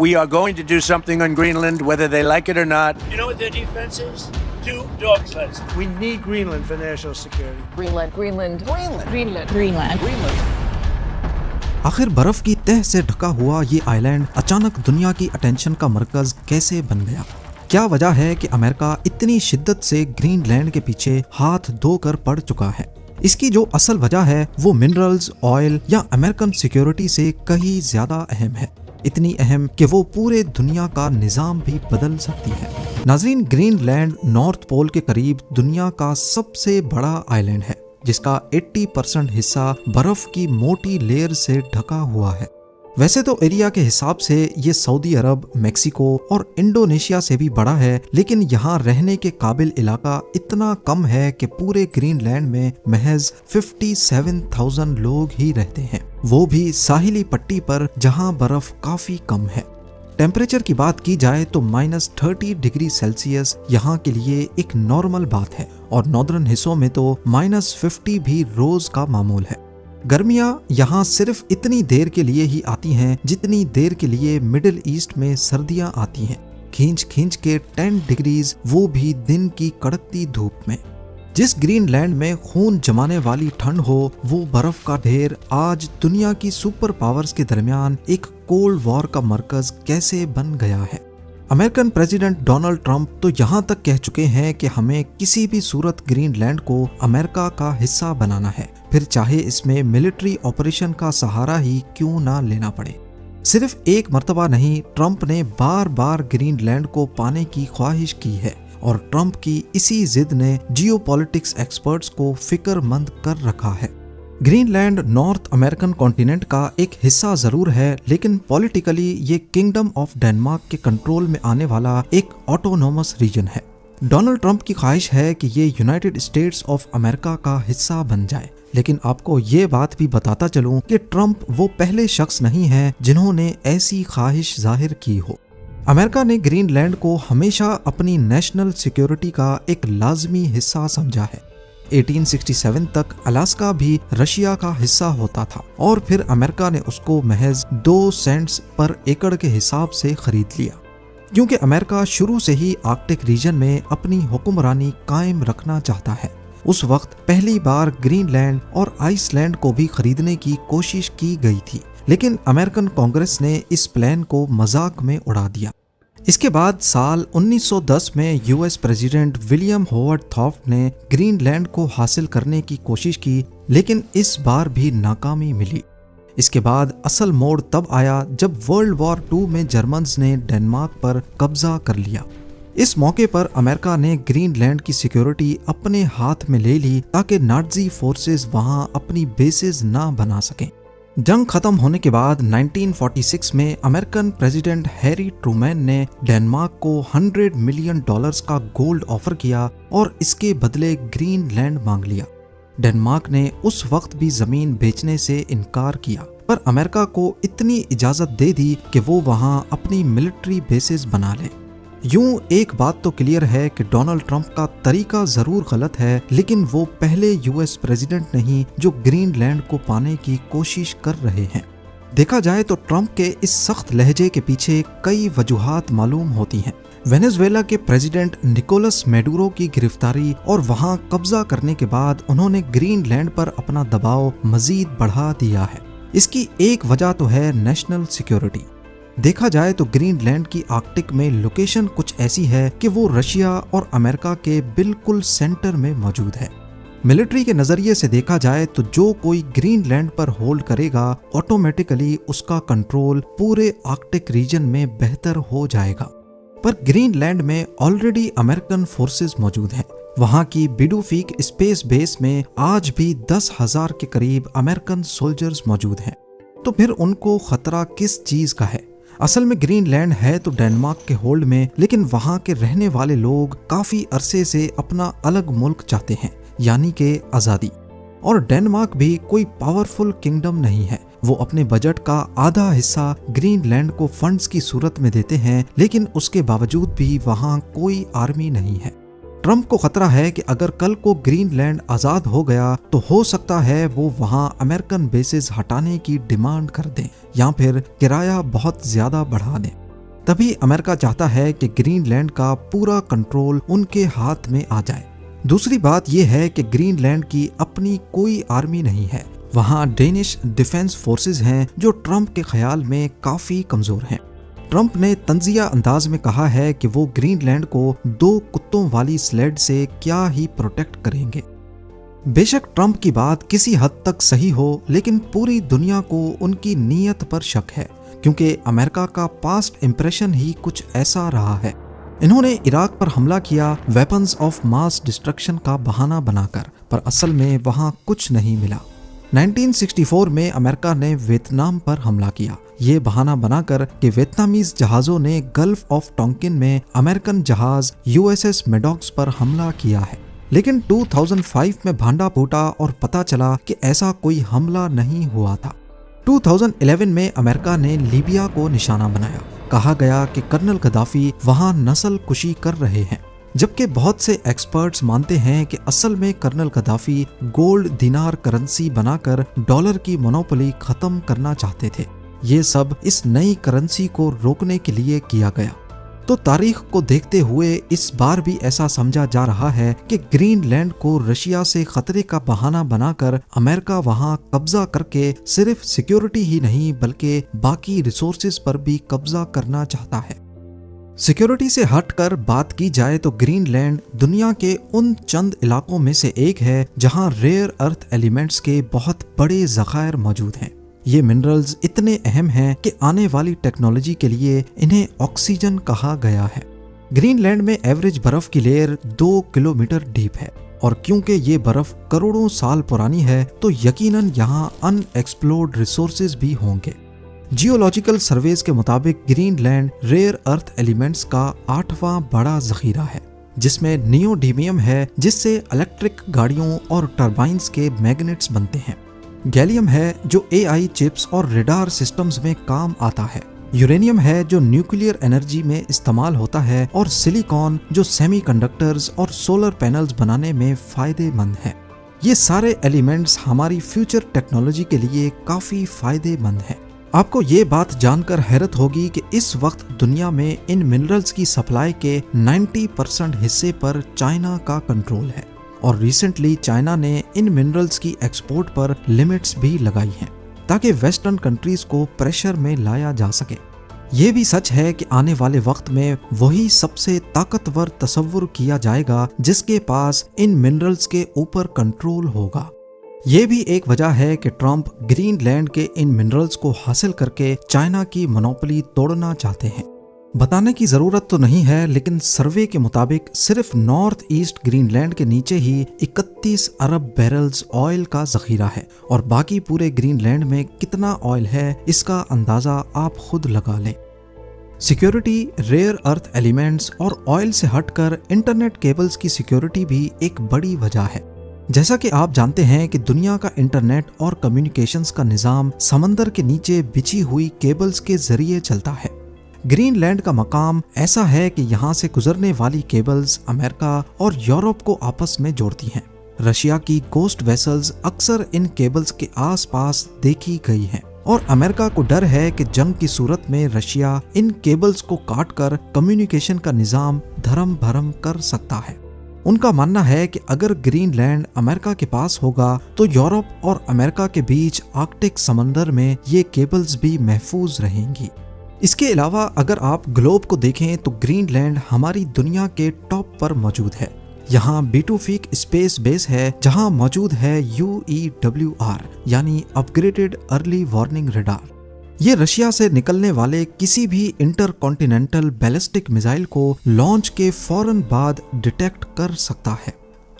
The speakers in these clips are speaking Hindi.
We are going to do something on Greenland, whether they like it or not. You know what their defense is? 2 dog sleds. We need Greenland for national security. Greenland, Greenland, Greenland, Greenland, Greenland, Greenland. आखिर बर्फ की तह से ढका हुआ ये आइलैंड अचानक दुनिया की अटेंशन का मरकज कैसे बन गया? क्या वजह है कि अमेरिका इतनी शिद्दत से ग्रीनलैंड के पीछे हाथ धोकर पड़ चुका है? इसकी जो असल वजह है वो मिनरल्स, ऑयल या अमेरिकन सिक्योरिटी से कहीं ज्यादा अहम है। इतनी अहम कि वो पूरे दुनिया का निजाम भी बदल सकती है। नाजरीन, ग्रीनलैंड नॉर्थ पोल के करीब दुनिया का सबसे बड़ा आइलैंड है जिसका 80% हिस्सा बर्फ की मोटी लेयर से ढका हुआ है। वैसे तो एरिया के हिसाब से ये सऊदी अरब, मेक्सिको और इंडोनेशिया से भी बड़ा है, लेकिन यहाँ रहने के काबिल इलाका इतना कम है कि पूरे ग्रीनलैंड में महज 57,000 लोग ही रहते हैं, वो भी साहिली पट्टी पर जहाँ बर्फ काफी कम है। टेम्परेचर की बात की जाए तो -30 डिग्री सेल्सियस यहाँ के लिए एक नॉर्मल बात है और नॉर्दर्न हिस्सों में तो -50 भी रोज का मामूल है। गर्मियाँ यहाँ सिर्फ इतनी देर के लिए ही आती हैं जितनी देर के लिए मिडिल ईस्ट में सर्दियाँ आती हैं, खींच खींच के 10 डिग्रीज, वो भी दिन की कड़कती धूप में। जिस ग्रीनलैंड में खून जमाने वाली ठंड हो, वो बर्फ का ढेर आज दुनिया की सुपर पावर्स के दरमियान एक कोल्ड वॉर का मरकज कैसे बन गया है? अमेरिकन प्रेसिडेंट डोनाल्ड ट्रंप तो यहाँ तक कह चुके हैं कि हमें किसी भी सूरत ग्रीनलैंड को अमेरिका का हिस्सा बनाना है, फिर चाहे इसमें मिलिट्री ऑपरेशन का सहारा ही क्यों ना लेना पड़े। सिर्फ एक मर्तबा नहीं, ट्रंप ने बार बार ग्रीनलैंड को पाने की ख्वाहिश की है और ट्रंप की इसी जिद ने जियोपॉलिटिक्स एक्सपर्ट्स को फिक्रमंद कर रखा है। ग्रीनलैंड नॉर्थ अमेरिकन कॉन्टिनेंट का एक हिस्सा जरूर है, लेकिन पॉलिटिकली ये किंगडम ऑफ डेनमार्क के कंट्रोल में आने वाला एक ऑटोनोमस रीजन है। डोनाल्ड ट्रंप की ख्वाहिश है कि ये यूनाइटेड स्टेट्स ऑफ अमेरिका का हिस्सा बन जाए, लेकिन आपको ये बात भी बताता चलूं कि ट्रंप वो पहले शख्स नहीं है जिन्होंने ऐसी ख्वाहिश जाहिर की हो। अमेरिका ने ग्रीनलैंड को हमेशा अपनी नेशनल सिक्योरिटी का एक लाजमी हिस्सा समझा है। 1867 तक अलास्का भी रशिया का हिस्सा होता था और फिर अमेरिका ने उसको महज 2 सेंट्स पर एकड़ के हिसाब से खरीद लिया, क्योंकि अमेरिका शुरू से ही आर्कटिक रीजन में अपनी हुक्मरानी कायम रखना चाहता है। उस वक्त पहली बार ग्रीनलैंड और आइसलैंड को भी खरीदने की कोशिश की गई थी, लेकिन अमेरिकन कांग्रेस ने इस प्लान को मजाक में उड़ा दिया। इसके बाद साल 1910 में यूएस प्रेसिडेंट विलियम होवर्ड थॉफ्ट ने ग्रीनलैंड को हासिल करने की कोशिश की, लेकिन इस बार भी नाकामी मिली। इसके बाद असल मोड़ तब आया जब वर्ल्ड वॉर 2 में जर्मन्स ने डेनमार्क पर कब्जा कर लिया। इस मौके पर अमेरिका ने ग्रीनलैंड की सिक्योरिटी अपने हाथ में ले ली ताकि नाज़ी फोर्सेस वहां अपनी बेसेस ना बना सकें। जंग खत्म होने के बाद 1946 में अमेरिकन प्रेसिडेंट हैरी ट्रूमैन ने डेनमार्क को $100 मिलियन का गोल्ड ऑफर किया और इसके बदले ग्रीनलैंड मांग लिया। डेनमार्क ने उस वक्त भी जमीन बेचने से इनकार किया, पर अमेरिका को इतनी इजाजत दे दी कि वो वहां अपनी मिलिट्री बेसेस बना ले। यूं एक बात तो क्लियर है कि डोनाल्ड ट्रंप का तरीका जरूर गलत है, लेकिन वो पहले यूएस प्रेसिडेंट नहीं जो ग्रीनलैंड को पाने की कोशिश कर रहे हैं। देखा जाए तो ट्रंप के इस सख्त लहजे के पीछे कई वजूहात मालूम होती हैं। वेनेजुएला के प्रेसिडेंट निकोलस मैडुरो की गिरफ्तारी और वहां कब्जा करने के बाद उन्होंने ग्रीनलैंड पर अपना दबाव मजीद बढ़ा दिया है। इसकी एक वजह तो है नेशनल सिक्योरिटी। देखा जाए तो ग्रीनलैंड की आर्कटिक में लोकेशन कुछ ऐसी है कि वो रशिया और अमेरिका के बिल्कुल सेंटर में मौजूद है। मिलिट्री के नजरिए से देखा जाए तो जो कोई ग्रीनलैंड पर होल्ड करेगा, ऑटोमेटिकली उसका कंट्रोल पूरे आर्कटिक रीजन में बेहतर हो जाएगा। पर ग्रीनलैंड में ऑलरेडी अमेरिकन फोर्सेस मौजूद हैं। वहां की बिडुफीक स्पेस बेस में आज भी 10,000 के करीब अमेरिकन सोल्जर्स मौजूद हैं। तो फिर उनको खतरा किस चीज का है? असल में ग्रीनलैंड है तो डेनमार्क के होल्ड में, लेकिन वहां के रहने वाले लोग काफी अरसे से अपना अलग मुल्क चाहते हैं, यानी कि आजादी। और डेनमार्क भी कोई पावरफुल किंगडम नहीं है। वो अपने बजट का आधा हिस्सा ग्रीनलैंड को फंड्स की सूरत में देते हैं, लेकिन उसके बावजूद भी वहां कोई आर्मी नहीं है। ट्रंप को खतरा है कि अगर कल को ग्रीनलैंड आजाद हो गया तो हो सकता है वो वहां अमेरिकन बेसेस हटाने की डिमांड कर दें या फिर किराया बहुत ज्यादा बढ़ा दें। तभी अमेरिका चाहता है कि ग्रीनलैंड का पूरा कंट्रोल उनके हाथ में आ जाए। दूसरी बात यह है कि ग्रीनलैंड की अपनी कोई आर्मी नहीं है। वहाँ डेनिश डिफेंस फोर्सेस हैं जो ट्रंप के ख्याल में काफी कमजोर हैं। ट्रंप ने तंजिया अंदाज में कहा है कि वो ग्रीनलैंड को 2 कुत्तों वाली स्लेड से क्या ही प्रोटेक्ट करेंगे। बेशक ट्रंप की बात किसी हद तक सही हो, लेकिन पूरी दुनिया को उनकी नीयत पर शक है, क्योंकि अमेरिका का पास्ट इंप्रेशन ही कुछ ऐसा रहा है। इन्होंने इराक पर हमला किया वेपन्स ऑफ मास डिस्ट्रक्शन का बहाना बनाकर, पर असल में वहां कुछ नहीं मिला। 1964 में अमेरिका ने वियतनाम पर हमला किया, ये बहाना बनाकर कि वियतनामीज जहाजों ने गल्फ ऑफ टोंकिन में अमेरिकन जहाज USS मेडॉक्स पर हमला किया है। लेकिन 2005 में भांडा फूटा और पता चला कि ऐसा कोई हमला नहीं हुआ था। 2011 में अमेरिका ने लीबिया को निशाना बनाया। कहा गया कि कर्नल गद्दाफी वहां नस्ल कुशी कर रहे हैं, जबकि बहुत से एक्सपर्ट्स मानते हैं कि असल में कर्नल गद्दाफी गोल्ड दिनार करेंसी बनाकर डॉलर की मोनोपोली खत्म करना चाहते थे। ये सब इस नई करेंसी को रोकने के लिए किया गया। तो तारीख को देखते हुए इस बार भी ऐसा समझा जा रहा है कि ग्रीनलैंड को रशिया से खतरे का बहाना बनाकर अमेरिका वहां कब्जा करके सिर्फ सिक्योरिटी ही नहीं बल्कि बाकी रिसोर्सेज पर भी कब्जा करना चाहता है। सिक्योरिटी से हटकर बात की जाए तो ग्रीनलैंड दुनिया के उन चंद इलाकों में से एक है जहां रेयर अर्थ एलिमेंट्स के बहुत बड़े ज़खायर मौजूद हैं। ये मिनरल्स इतने अहम हैं कि आने वाली टेक्नोलॉजी के लिए इन्हें ऑक्सीजन कहा गया है। ग्रीनलैंड में एवरेज बर्फ की लेयर 2 किलोमीटर डीप है, और क्योंकि ये बर्फ करोड़ों साल पुरानी है तो यकीनन यहाँ अनएक्सप्लोर्ड रिसोर्सेज भी होंगे। जियोलॉजिकल सर्वेज के मुताबिक ग्रीनलैंड रेयर अर्थ एलिमेंट्स का 8वां बड़ा जखीरा है, जिसमें नियोडीमियम है जिससे इलेक्ट्रिक गाड़ियों और टर्बाइन्स के मैग्नेट्स बनते हैं। गैलियम है जो AI चिप्स और रेडार सिस्टम्स में काम आता है। यूरेनियम है जो न्यूक्लियर एनर्जी में इस्तेमाल होता है, और सिलिकॉन जो सेमीकंडक्टर्स और सोलर पैनल्स बनाने में फायदेमंद है। ये सारे एलिमेंट्स हमारी फ्यूचर टेक्नोलॉजी के लिए काफी फायदेमंद हैं। आपको ये बात जानकर हैरत होगी कि इस वक्त दुनिया में इन मिनरल्स की सप्लाई के 90% हिस्से पर चाइना का कंट्रोल है, और रिसेंटली चाइना ने इन मिनरल्स की एक्सपोर्ट पर लिमिट्स भी लगाई हैं ताकि वेस्टर्न कंट्रीज को प्रेशर में लाया जा सके। ये भी सच है कि आने वाले वक्त में वही सबसे ताकतवर तस्वुर किया जाएगा जिसके पास इन मिनरल्स के ऊपर कंट्रोल होगा। ये भी एक वजह है कि ट्रंप ग्रीनलैंड के इन मिनरल्स को हासिल करके चाइना की मोनोपोली तोड़ना चाहते हैं। बताने की जरूरत तो नहीं है, लेकिन सर्वे के मुताबिक सिर्फ नॉर्थ ईस्ट ग्रीनलैंड के नीचे ही 31 अरब बैरल्स ऑयल का जखीरा है, और बाकी पूरे ग्रीनलैंड में कितना ऑयल है इसका अंदाजा आप खुद लगा लें। सिक्योरिटी, रेयर अर्थ एलिमेंट्स और ऑयल से हटकर इंटरनेट केबल्स की सिक्योरिटी भी एक बड़ी वजह है। जैसा कि आप जानते हैं कि दुनिया का इंटरनेट और कम्युनिकेशंस का निज़ाम समंदर के नीचे बिछी हुई केबल्स के जरिए चलता है। ग्रीनलैंड का मकाम ऐसा है कि यहाँ से गुजरने वाली केबल्स अमेरिका और यूरोप को आपस में जोड़ती हैं। रशिया की गोस्ट वेसल्स अक्सर इन केबल्स के आसपास देखी गई हैं, और अमेरिका को डर है कि जंग की सूरत में रशिया इन केबल्स को काटकर कम्युनिकेशन का निज़ाम धर्म भरम कर सकता है। उनका मानना है कि अगर ग्रीनलैंड अमेरिका के पास होगा तो यूरोप और अमेरिका के बीच आर्कटिक समंदर में ये केबल्स भी महफूज रहेंगी। इसके अलावा अगर आप ग्लोब को देखें तो ग्रीनलैंड हमारी दुनिया के टॉप पर मौजूद है। यहाँ बीटूफिक स्पेस बेस है जहाँ मौजूद है UEWR यानी अपग्रेडेड अर्ली वार्निंग रडार। ये रशिया से निकलने वाले किसी भी इंटरकॉन्टिनेंटल बैलिस्टिक मिसाइल को लॉन्च के फौरन बाद डिटेक्ट कर सकता है।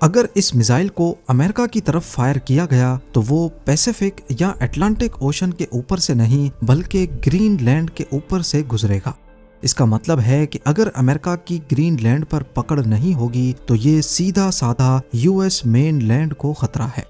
अगर इस मिसाइल को अमेरिका की तरफ फायर किया गया तो वो पैसिफिक या अटलांटिक ओशन के ऊपर से नहीं बल्कि ग्रीनलैंड के ऊपर से गुजरेगा। इसका मतलब है कि अगर अमेरिका की ग्रीनलैंड पर पकड़ नहीं होगी तो ये सीधा साधा US मेनलैंड को खतरा है।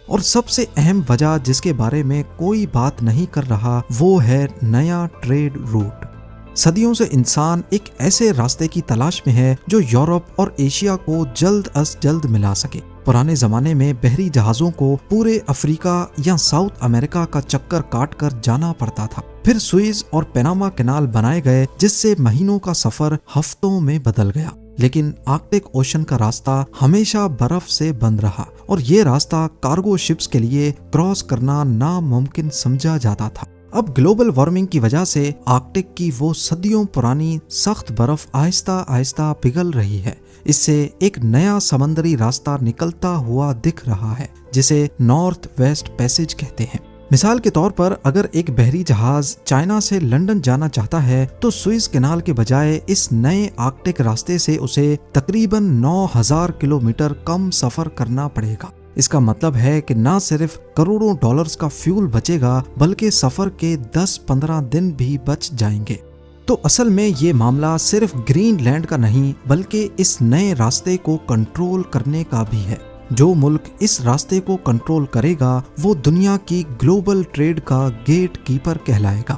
और सबसे अहम वजह जिसके बारे में कोई बात नहीं कर रहा वो है नया ट्रेड रूट। सदियों से इंसान एक ऐसे रास्ते की तलाश में है जो यूरोप और एशिया को जल्द अज जल्द मिला सके। पुराने जमाने में बहरी जहाजों को पूरे अफ्रीका या साउथ अमेरिका का चक्कर काट कर जाना पड़ता था, फिर सुइज और पनामा कैनाल बनाए गए, जिससे महीनों का सफर हफ्तों में बदल गया। लेकिन आर्कटिक ओशन का रास्ता हमेशा बर्फ से बंद रहा और ये रास्ता कार्गो शिप्स के लिए क्रॉस करना नामुमकिन समझा जाता था। अब ग्लोबल वार्मिंग की वजह से आर्कटिक की वो सदियों पुरानी सख्त बर्फ आहिस्ता आहिस्ता पिघल रही है। इससे एक नया समंदरी रास्ता निकलता हुआ दिख रहा है, जिसे नॉर्थ वेस्ट पैसेज कहते हैं। मिसाल के तौर पर अगर एक बहरी जहाज चाइना से लंदन जाना चाहता है तो सुइज कैनाल के बजाय इस नए आर्कटिक रास्ते से उसे तकरीबन 9000 किलोमीटर कम सफर करना पड़ेगा। इसका मतलब है कि न सिर्फ करोड़ों डॉलर्स का फ्यूल बचेगा, बल्कि सफर के 10-15 दिन भी बच जाएंगे। तो असल में ये मामला सिर्फ ग्रीनलैंड का नहीं, बल्कि इस नए रास्ते को कंट्रोल करने का भी है। जो मुल्क इस रास्ते को कंट्रोल करेगा वो दुनिया की ग्लोबल ट्रेड का गेट कीपर कहलाएगा।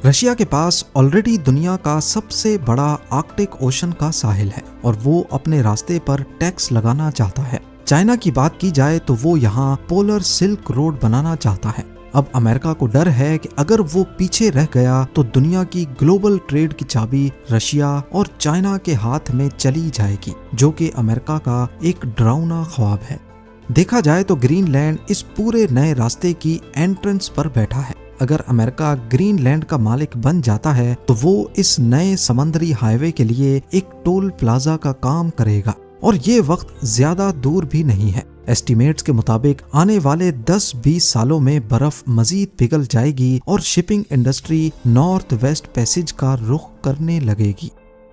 रशिया के पास ऑलरेडी दुनिया का सबसे बड़ा आर्कटिक ओशन का साहिल है और वो अपने रास्ते पर टैक्स लगाना चाहता है। चाइना की बात की जाए तो वो यहाँ पोलर सिल्क रोड बनाना चाहता है। अब अमेरिका को डर है कि अगर वो पीछे रह गया तो दुनिया की ग्लोबल ट्रेड की चाबी रशिया और चाइना के हाथ में चली जाएगी, जो कि अमेरिका का एक डरावना ख्वाब है। देखा जाए तो ग्रीनलैंड इस पूरे नए रास्ते की एंट्रेंस पर बैठा है। अगर अमेरिका ग्रीनलैंड का मालिक बन जाता है तो वो इस नए समंदरी हाईवे के लिए एक टोल प्लाजा का काम करेगा और ये वक्त ज्यादा दूर भी नहीं है। एस्टिमेट्स के मुताबिक आने वाले 10-20 सालों में बर्फ मजीद पिघल जाएगी और shipping industry north west passage का रुख करने लगेगी।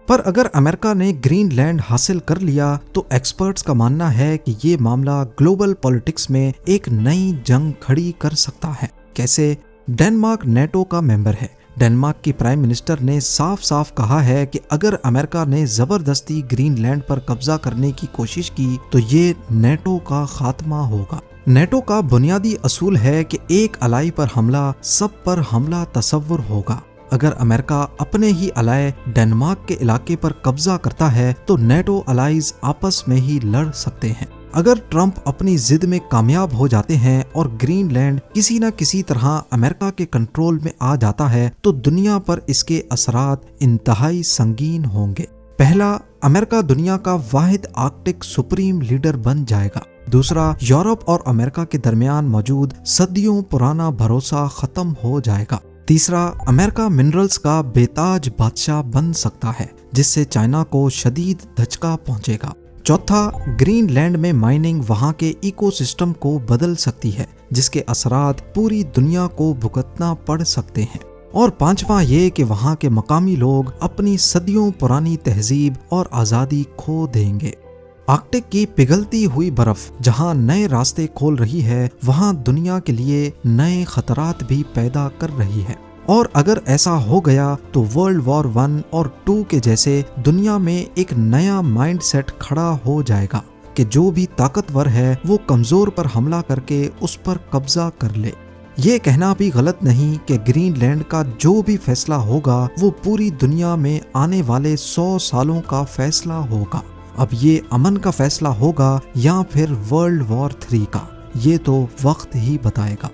पर अगर अमेरिका ने ग्रीनलैंड हासिल कर लिया तो एक्सपर्ट्स का मानना है कि ये मामला ग्लोबल पॉलिटिक्स में एक नई जंग खड़ी कर सकता है। कैसे? डेनमार्क नेटो का मेंबर है। डेनमार्क की प्राइम मिनिस्टर ने साफ साफ कहा है कि अगर अमेरिका ने जबरदस्ती ग्रीनलैंड पर कब्जा करने की कोशिश की तो ये नेटो का खात्मा होगा। नेटो का बुनियादी असूल है कि एक अलाई पर हमला सब पर हमला तस्वुर होगा। अगर अमेरिका अपने ही अलाय डेनमार्क के इलाके पर कब्जा करता है तो नेटो अलाइज आपस में ही लड़ सकते हैं। अगर ट्रंप अपनी जिद में कामयाब हो जाते हैं और ग्रीनलैंड किसी न किसी तरह अमेरिका के कंट्रोल में आ जाता है तो दुनिया पर इसके असरात इंतहाई संगीन होंगे। पहला, अमेरिका दुनिया का वाहिद आर्कटिक सुप्रीम लीडर बन जाएगा। दूसरा, यूरोप और अमेरिका के दरमियान मौजूद सदियों पुराना भरोसा खत्म हो जाएगा। तीसरा, अमेरिका मिनरल्स का बेताज बादशाह बन सकता है, जिससे चाइना को शदीद धचका पहुंचेगा। चौथा, ग्रीनलैंड में माइनिंग वहां के इकोसिस्टम को बदल सकती है, जिसके असरात पूरी दुनिया को भुगतना पड़ सकते हैं। और पांचवा ये कि वहां के मकामी लोग अपनी सदियों पुरानी तहजीब और आज़ादी खो देंगे। आर्कटिक की पिघलती हुई बर्फ जहां नए रास्ते खोल रही है, वहां दुनिया के लिए नए खतरात भी पैदा कर रही है। और अगर ऐसा हो गया तो वर्ल्ड वॉर 1 और 2 के जैसे दुनिया में एक नया माइंडसेट खड़ा हो जाएगा कि जो भी ताकतवर है वो कमजोर पर हमला करके उस पर कब्जा कर ले। ये कहना भी गलत नहीं कि ग्रीनलैंड का जो भी फैसला होगा वो पूरी दुनिया में आने वाले 100 सालों का फैसला होगा। अब ये अमन का फैसला होगा या फिर वर्ल्ड वॉर 3 का, ये तो वक्त ही बताएगा।